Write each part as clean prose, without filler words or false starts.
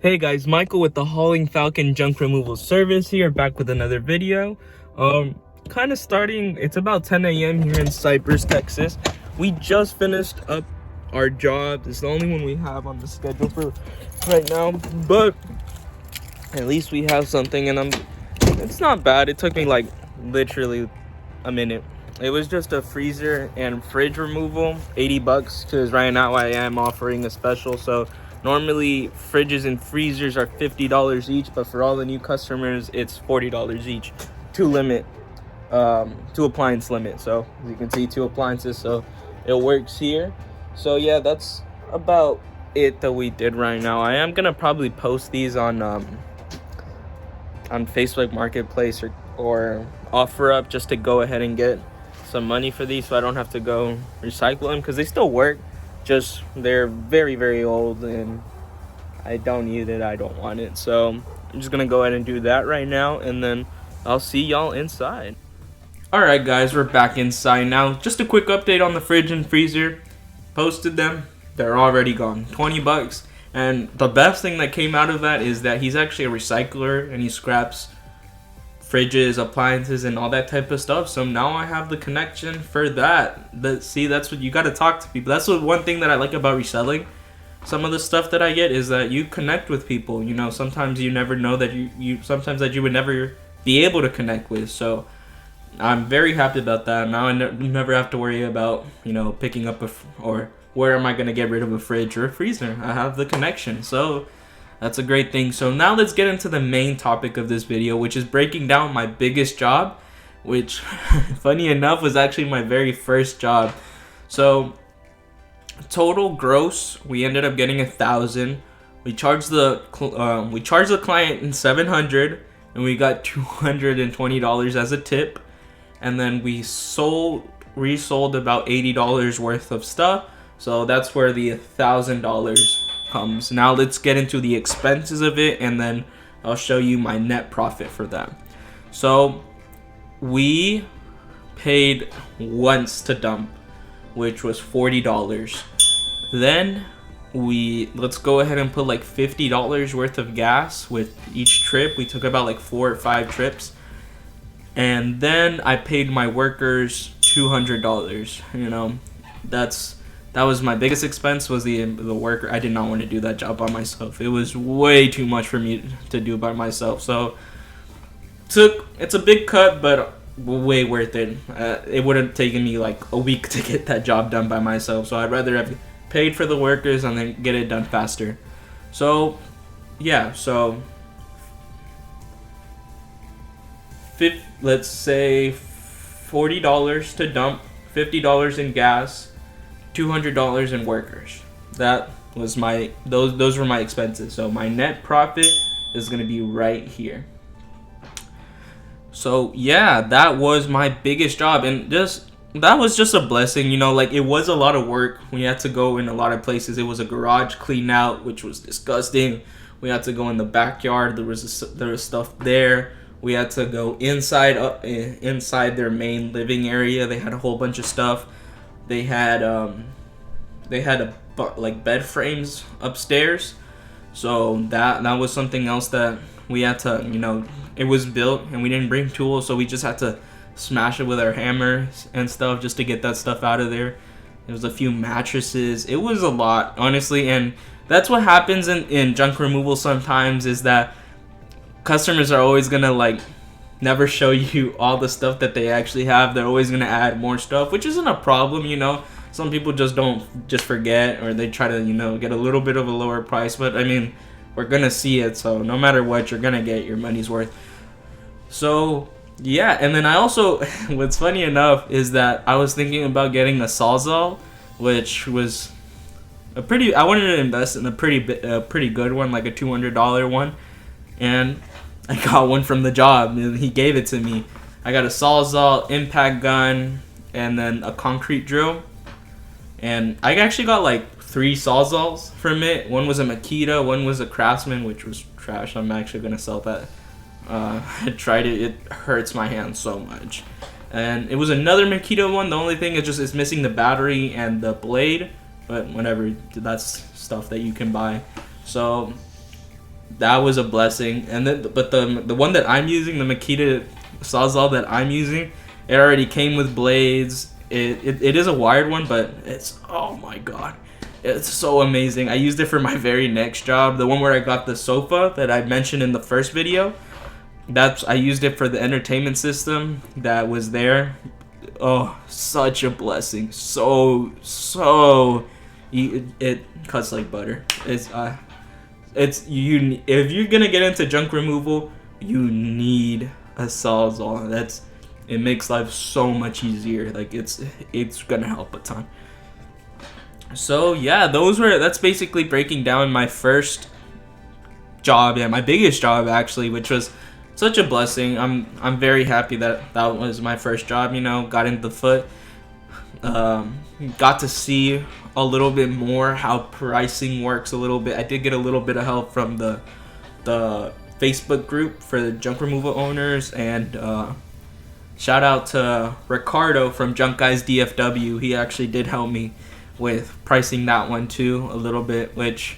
Hey guys, Michael with the Hauling Falcon Junk Removal Service here, back with another video. Kind of starting, it's about 10 a.m. here in Cypress, Texas. We just finished up our job. It's the only one we have on the schedule for right now, but at least we have something, and it's not bad. It took me like literally a minute. It was just a freezer and fridge removal, 80 bucks, because right now I am offering a special. So normally fridges and freezers are $50 each, but for all the new customers it's $40 each to appliance limit. So as you can see, 2 appliances, so it works here. So yeah, that's about it that we did right now. I am gonna probably post these on Facebook Marketplace or OfferUp, just to go ahead and get some money for these, so I don't have to go recycle them, because they still work, just they're very, very old and I don't need it. I don't want it. So I'm just gonna go ahead and do that right now, and then I'll see y'all inside. Alright guys, we're back inside now. Just a quick update on the fridge and freezer. Posted them, they're already gone. 20 bucks. And the best thing that came out of that is that he's actually a recycler and he scraps fridges, appliances, and all that type of stuff. So now I have the connection for that. See, that's what you got to talk to people. That's one thing that I like about reselling. Some of the stuff that I get is that you connect with people. You know, sometimes you never know that sometimes that you would never be able to connect with. So I'm very happy about that. Now I never have to worry about, picking up or where am I going to get rid of a fridge or a freezer. I have the connection. So that's a great thing. So now let's get into the main topic of this video, which is breaking down my biggest job, which funny enough was actually my very first job. So total gross, we ended up getting $1,000. We charged the client $700, and we got $220 as a tip. And then we resold about $80 worth of stuff. So that's where the $1,000 comes. Now let's get into the expenses of it, and then I'll show you my net profit for that. So we paid once to dump, which was $40. Then let's go ahead and put like $50 worth of gas with each trip. We took about like 4 or 5 trips. And then I paid my workers $200. That was my biggest expense, was the worker. I did not want to do that job by myself. It was way too much for me to do by myself. So it's a big cut, but way worth it. It would have taken me like a week to get that job done by myself. So I'd rather have paid for the workers and then get it done faster. So yeah, so let's say $40 to dump, $50 in gas, $200 in workers. That was those were my expenses. So my net profit is gonna be right here. So yeah, that was my biggest job, and that was just a blessing. Like, it was a lot of work. We had to go in a lot of places. It was a garage clean out, which was disgusting. We had to go in the backyard. There was stuff there. We had to go inside their main living area. They had a whole bunch of stuff. They had like bed frames upstairs. So that was something else that we had to, it was built and we didn't bring tools, so we just had to smash it with our hammers and stuff just to get that stuff out of there. There was a few mattresses. It was a lot, honestly, and that's what happens in junk removal sometimes, is that customers are always gonna like never show you all the stuff that they actually have. They're always gonna add more stuff, which isn't a problem. Some people just forget, or they try to get a little bit of a lower price, but I mean, we're gonna see it, so no matter what, you're gonna get your money's worth. So yeah, and then I also what's funny enough is that I was thinking about getting a Sawzall, which was I wanted to invest in a pretty good one, like a $200 one, and I got one from the job, and he gave it to me. I got a Sawzall, impact gun, and then a concrete drill. And I actually got like 3 Sawzalls from it. One was a Makita, one was a Craftsman, which was trash. I'm actually gonna sell that. I tried it. It hurts my hand so much. And it was another Makita one. The only thing is just it's missing the battery and the blade. But whatever, that's stuff that you can buy. So that was a blessing. And then, but the one that I'm using, the Makita Sawzall that I'm using, it already came with blades. It is a wired one, but it's, oh my god, it's so amazing. I used it for my very next job, the one where I got the sofa that I mentioned in the first video. I used it for the entertainment system that was there. Oh, such a blessing. It cuts like butter. It's you. If you're gonna get into junk removal, you need a Sawzall. It makes life so much easier. Like it's gonna help a ton. So yeah, that's basically breaking down my first job, yeah, my biggest job actually, which was such a blessing. I'm very happy that was my first job. You know, got into the foot, got to see a little bit more how pricing works a little bit. I did get a little bit of help from the Facebook group for the junk removal owners, and shout out to Ricardo from Junk Guys DFW. He actually did help me with pricing that one too a little bit, which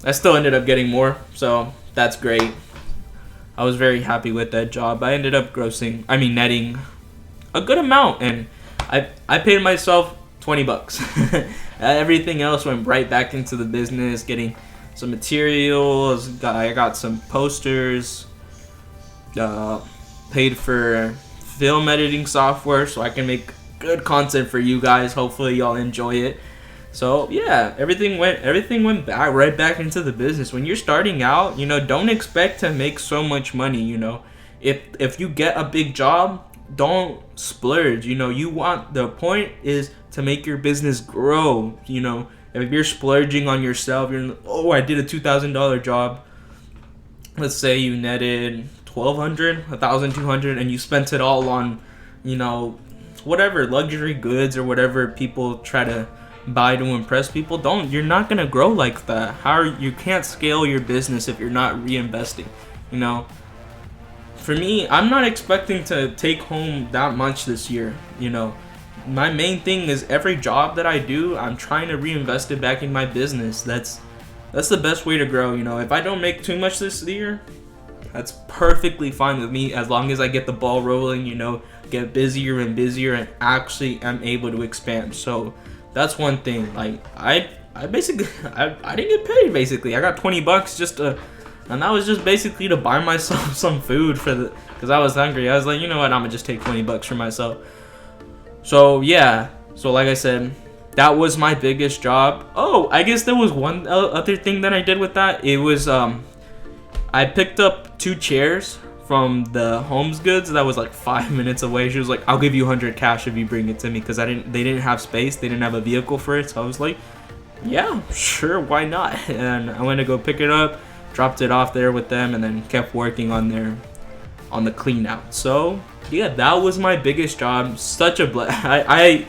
I still ended up getting more, so that's great. I was very happy with that job. I ended up netting a good amount, and I paid myself $20. Everything else went right back into the business, getting some materials. I got some posters, paid for film editing software so I can make good content for you guys. Hopefully y'all enjoy it. So yeah, everything went back right back into the business. When you're starting out, you know, don't expect to make so much money. You know, if you get a big job, don't splurge. You know, the point is to make your business grow. You know, if you're splurging on yourself, I did a $2,000 job. Let's say you netted $1,200, $1,200, and you spent it all on, you know, whatever luxury goods or whatever people try to buy to impress people. You're not gonna grow like that. You can't scale your business if you're not reinvesting. You know, for me, I'm not expecting to take home that much this year. You know, my main thing is every job that I do, I'm trying to reinvest it back in my business. That's the best way to grow. You know, if I don't make too much this year, that's perfectly fine with me, as long as I get the ball rolling, you know, get busier and busier, and actually am able to expand. So that's one thing. Like I basically I didn't get paid. Basically, I got $20 and that was just basically to buy myself some food because I was hungry. I was like, you know what, I'm gonna just take $20 for myself. So yeah, so like I said, that was my biggest job. Oh, I guess there was one other thing that I did with that. It was I picked up 2 chairs from the Homes Goods that was like 5 minutes away. She was like, I'll give you 100 cash if you bring it to me, because they didn't have space, they didn't have a vehicle for it. So I was like, yeah, sure, why not? And I went to go pick it up, dropped it off there with them, and then kept working on the clean out. So yeah, that was my biggest job. Such a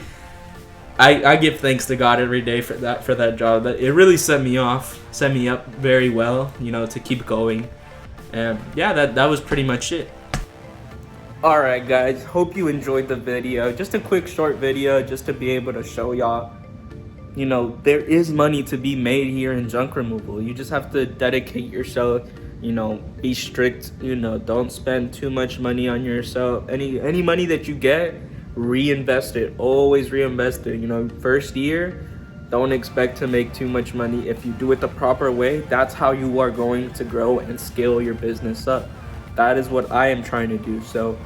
I give thanks to God every day for that job. That it really set me up very well, you know, to keep going. And yeah, that was pretty much it. Alright guys, hope you enjoyed the video. Just a quick short video just to be able to show y'all, you know, there is money to be made here in junk removal. You just have to dedicate yourself, you know, be strict, you know, don't spend too much money on yourself. Any money that you get, reinvest it. Always reinvest it. You know, first year, don't expect to make too much money. If you do it the proper way, that's how you are going to grow and scale your business up. That is what I am trying to do. So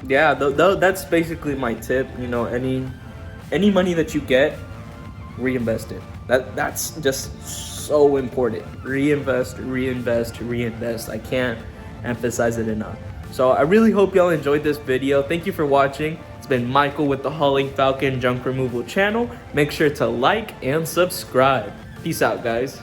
yeah, that's basically my tip. You know, any money that you get, reinvest it. That's just so important. Reinvest. I can't emphasize it enough. So I really hope y'all enjoyed this video. Thank you for watching. It's been Michael with the Hauling Falcon Junk Removal channel. Make sure to like and subscribe. Peace out, guys.